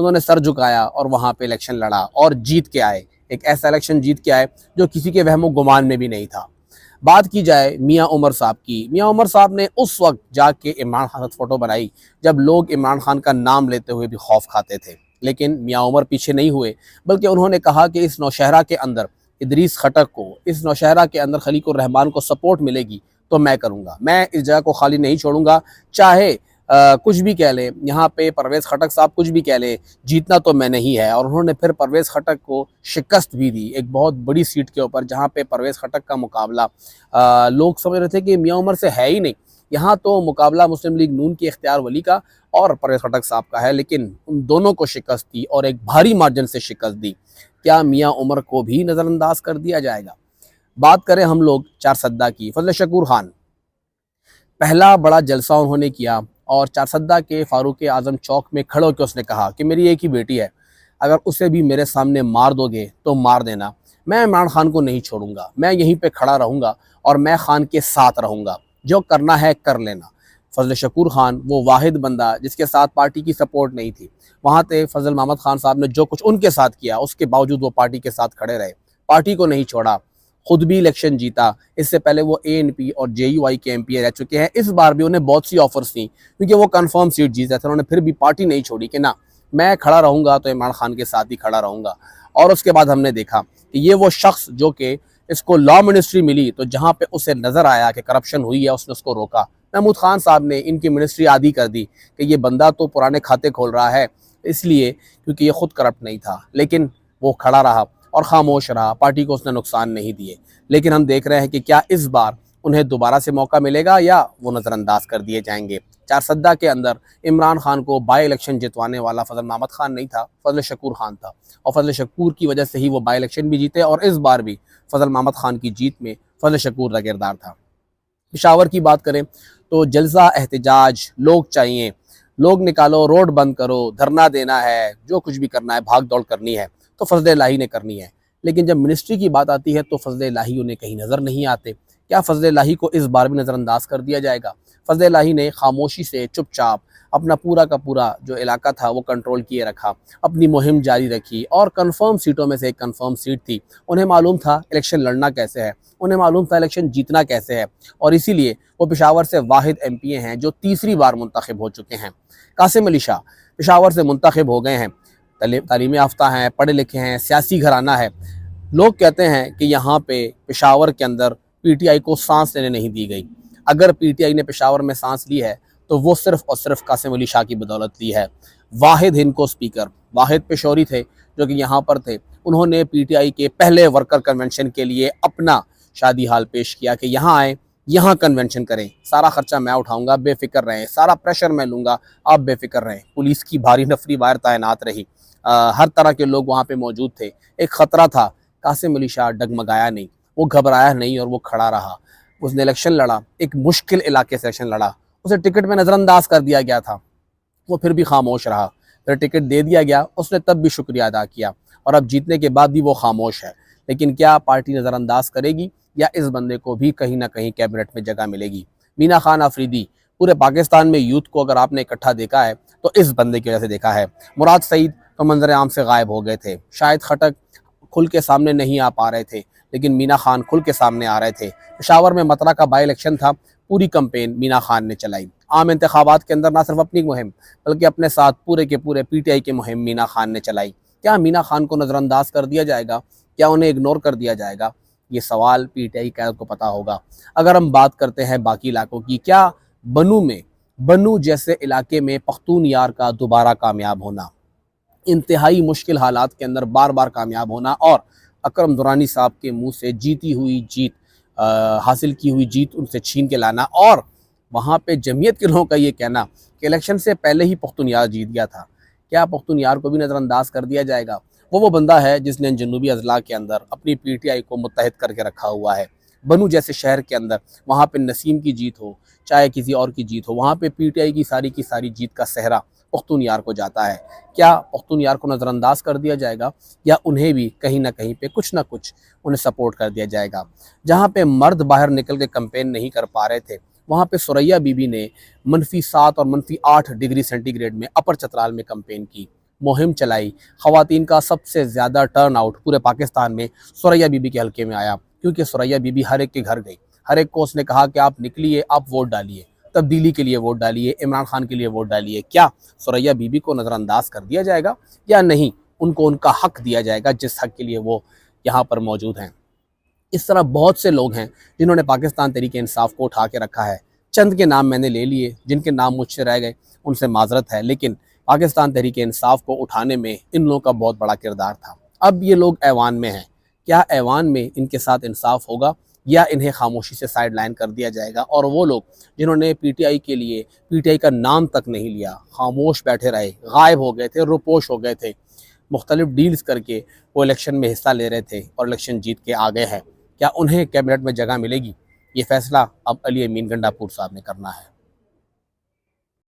انہوں نے سر جھکایا اور وہاں پہ الیکشن لڑا اور جیت کے آئے، ایک ایسا الیکشن جیت کے آئے جو کسی کے وہم و گمان میں بھی نہیں تھا۔ بات کی جائے میاں عمر صاحب کی، میاں عمر صاحب نے اس وقت جا کے عمران خان سے فوٹو بنائی جب لوگ عمران خان کا نام لیتے ہوئے بھی خوف کھاتے تھے، لیکن میاں عمر پیچھے نہیں ہوئے، بلکہ انہوں نے کہا کہ اس نوشہرہ کے اندر ادریس خٹک کو، اس نوشہرہ کے اندر خلیق الرحمان کو سپورٹ ملے گی تو میں کروں گا، میں اس جگہ کو خالی نہیں چھوڑوں گا، چاہے کچھ بھی کہہ لیں، یہاں پہ پرویز خٹک صاحب کچھ بھی کہہ لیں، جیتنا تو میں نہیں ہے۔ اور انہوں نے پھر پرویز خٹک کو شکست بھی دی ایک بہت بڑی سیٹ کے اوپر، جہاں پہ پرویز خٹک کا مقابلہ لوگ سمجھ رہے تھے کہ میاں عمر سے ہے ہی نہیں، یہاں تو مقابلہ مسلم لیگ نون کے اختیار ولی کا اور پرویز خٹک صاحب کا ہے، لیکن ان دونوں کو شکست دی اور ایک بھاری مارجن سے شکست دی۔ کیا میاں عمر کو بھی نظر انداز کر دیا جائے گا؟ بات کریں ہم لوگ چارسدہ کی، فضل شکور خان پہلا بڑا جلسہ انہوں نے کیا اور چارسدہ کے فاروق اعظم چوک میں کھڑے ہو کے اس نے کہا کہ میری ایک ہی بیٹی ہے، اگر اسے بھی میرے سامنے مار دو گے تو مار دینا، میں عمران خان کو نہیں چھوڑوں گا، میں یہیں پہ کھڑا رہوں گا اور میں خان کے ساتھ رہوں گا، جو کرنا ہے کر لینا۔ فضل شکور خان وہ واحد بندہ جس کے ساتھ پارٹی کی سپورٹ نہیں تھی، وہاں تے فضل محمد خان صاحب نے جو کچھ ان کے ساتھ کیا اس کے باوجود وہ پارٹی کے ساتھ کھڑے رہے، پارٹی کو نہیں چھوڑا، خود بھی الیکشن جیتا۔ اس سے پہلے وہ اے این پی اور جے یو آئی کے ایم پی رہ چکے ہیں، اس بار بھی انہیں بہت سی آفرز تھیں کیونکہ وہ کنفرم سیٹ جیت رہے تھے، انہوں نے پھر بھی پارٹی نہیں چھوڑی کہ نہ میں کھڑا رہوں گا تو عمران خان کے ساتھ ہی کھڑا رہوں گا۔ اور اس کے بعد ہم نے دیکھا کہ یہ وہ شخص جو کہ اس کو لا منسٹری ملی تو جہاں پہ اسے نظر آیا کہ کرپشن ہوئی ہے اس نے اس کو روکا۔ محمود خان صاحب نے ان کی منسٹری عادی کر دی کہ یہ بندہ تو پرانے کھاتے کھول رہا ہے، اس لیے کیونکہ یہ خود کرپٹ نہیں تھا، لیکن وہ کھڑا رہا اور خاموش رہا، پارٹی کو اس نے نقصان نہیں دیے۔ لیکن ہم دیکھ رہے ہیں کہ کیا اس بار انہیں دوبارہ سے موقع ملے گا یا وہ نظر انداز کر دیے جائیں گے۔ چارسدہ کے اندر عمران خان کو بائی الیکشن جتوانے والا فضل محمد خان نہیں تھا، فضل شکور خان تھا، اور فضل شکور کی وجہ سے ہی وہ بائی الیکشن بھی جیتے اور اس بار بھی فضل محمد خان کی جیت میں فضل شکور کا کردار تھا۔ پشاور کی بات کریں تو جلسہ احتجاج لوگ چاہیے، لوگ نکالو، روڈ بند کرو، دھرنا دینا ہے، جو کچھ بھی کرنا ہے، بھاگ دوڑ کرنی ہے تو فضل الہی نے کرنی ہے، لیکن جب منسٹری کی بات آتی ہے تو فضل الہی انہیں کہیں نظر نہیں آتے۔ کیا فضل الہی کو اس بار بھی نظر انداز کر دیا جائے گا؟ فضل الہی نے خاموشی سے چپ چاپ اپنا پورا کا پورا جو علاقہ تھا وہ کنٹرول کیے رکھا، اپنی مہم جاری رکھی اور کنفرم سیٹوں میں سے ایک کنفرم سیٹ تھی، انہیں معلوم تھا الیکشن لڑنا کیسے ہے، انہیں معلوم تھا الیکشن جیتنا کیسے ہے، اور اسی لیے وہ پشاور سے واحد ایم پی ہیں جو تیسری بار منتخب ہو چکے ہیں۔ قاسم علی شاہ پشاور سے منتخب ہو گئے ہیں، تعلیم یافتہ ہیں، پڑھے لکھے ہیں، سیاسی گھرانہ ہے۔ لوگ کہتے ہیں کہ یہاں پہ پشاور کے اندر پی ٹی آئی کو سانس لینے نہیں دی گئی، اگر پی ٹی آئی نے پشاور میں سانس لی ہے تو وہ صرف اور صرف قاسم علی شاہ کی بدولت لی ہے۔ واحد ہند کو اسپیکر، واحد پشوری تھے جو کہ یہاں پر تھے، انہوں نے پی ٹی آئی کے پہلے ورکر کنونشن کے لیے اپنا شادی حال پیش کیا کہ یہاں آئیں، یہاں کنونشن کریں، سارا خرچہ میں اٹھاؤں گا، بے فکر رہیں، سارا پریشر میں لوں گا، آپ بے فکر رہیں۔ پولیس کی بھاری نفری باہر تعینات رہی، ہر طرح کے لوگ وہاں پہ موجود تھے، ایک خطرہ تھا، قاسم علی شاہ ڈگمگایا نہیں، وہ گھبرایا نہیں اور وہ کھڑا رہا، اس نے الیکشن لڑا، ایک مشکل علاقے سے الیکشن لڑا، اسے ٹکٹ میں نظر انداز کر دیا گیا تھا، وہ پھر بھی خاموش رہا، پھر ٹکٹ دے دیا گیا، اس نے تب بھی شکریہ ادا کیا اور اب جیتنے کے بعد بھی وہ خاموش ہے۔ لیکن کیا پارٹی نظر انداز کرے گی یا اس بندے کو بھی کہیں نہ کہیں کیبنٹ میں جگہ ملے گی؟ مینا خان آفریدی، پورے پاکستان میں یوتھ کو اگر آپ نے اکٹھا دیکھا ہے تو اس بندے کی وجہ سے دیکھا ہے۔ مراد سعید تو منظر عام سے غائب ہو گئے تھے، شاید خٹک کھل کے سامنے نہیں آ پا رہے تھے، لیکن مینا خان کھل کے سامنے آ رہے تھے۔ پشاور میں مطرح کا بائی الیکشن تھا، پوری کمپین مینا خان نے چلائی، عام انتخابات کے اندر نہ صرف اپنی مہم بلکہ اپنے ساتھ پورے کے پورے پی ٹی آئی کی مہم مینا خان نے چلائی۔ کیا مینا خان کو نظر انداز کر دیا جائے گا؟ کیا انہیں اگنور کر دیا جائے گا؟ یہ سوال پی ٹی آئی قیادت کو پتا ہوگا۔ اگر ہم بات کرتے ہیں باقی علاقوں کی، کیا بنو جیسے علاقے میں پختون یار کا دوبارہ کامیاب ہونا، انتہائی مشکل حالات کے اندر بار بار کامیاب ہونا اور اکرم درانی صاحب کے منہ سے جیتی ہوئی جیت، حاصل کی ہوئی جیت ان سے چھین کے لانا، اور وہاں پہ جمعیت کے لوگوں کا یہ کہنا کہ الیکشن سے پہلے ہی پختون یار جیت گیا تھا، کیا پختون یار کو بھی نظر انداز کر دیا جائے گا؟ وہ بندہ ہے جس نے جنوبی اضلاع کے اندر اپنی پی ٹی آئی کو متحد کر کے رکھا ہوا ہے۔ بنو جیسے شہر کے اندر وہاں پہ نسیم کی جیت ہو چاہے کسی اور کی جیت ہو، وہاں پہ پی ٹی آئی کی ساری جیت کا صحرا پختون یار کو جاتا ہے۔ کیا پختون یار کو نظر انداز کر دیا جائے گا یا انہیں بھی کہیں نہ کہیں پہ کچھ نہ کچھ انہیں سپورٹ کر دیا جائے گا؟ جہاں پہ مرد باہر نکل کے کمپین نہیں کر پا رہے تھے، وہاں پہ سوریا بی بی نے -7 اور -8 ڈگری سینٹی گریڈ میں اپر چترال میں کمپین کی، مہم چلائی. خواتین کا سب سے زیادہ ٹرن آؤٹ پورے پاکستان میں ثریا بی بی کے حلقے میں آیا، کیونکہ ثریا بی بی ہر ایک کے گھر گئی. ہر ایک کو اس نے کہا کہ آپ نکلیے، آپ ووٹ ڈالیے، تبدیلی کے لیے ووٹ ڈالیے، عمران خان کے لیے ووٹ ڈالیے. کیا ثریا بی بی کو نظر انداز کر دیا جائے گا یا نہیں؟ ان کو ان کا حق دیا جائے گا جس حق کے لیے وہ یہاں پر موجود ہیں. اس طرح بہت سے لوگ ہیں جنہوں نے پاکستان تحریک انصاف کو اٹھا کے رکھا ہے. چند کے نام میں نے لے لیے، جن کے نام مجھ سے رہ گئے ان سے معذرت ہے، لیکن پاکستان تحریک انصاف کو اٹھانے میں ان لوگوں کا بہت بڑا کردار تھا. اب یہ لوگ ایوان میں ہیں، کیا ایوان میں ان کے ساتھ انصاف ہوگا یا انہیں خاموشی سے سائیڈ لائن کر دیا جائے گا؟ اور وہ لوگ جنہوں نے پی ٹی آئی کے لیے پی ٹی آئی کا نام تک نہیں لیا، خاموش بیٹھے رہے، غائب ہو گئے تھے، روپوش ہو گئے تھے، مختلف ڈیلز کر کے وہ الیکشن میں حصہ لے رہے تھے اور الیکشن جیت کے آگے ہیں، کیا انہیں کیبنٹ میں جگہ ملے گی؟ یہ فیصلہ اب علی امین گنڈا پور صاحب نے کرنا ہے.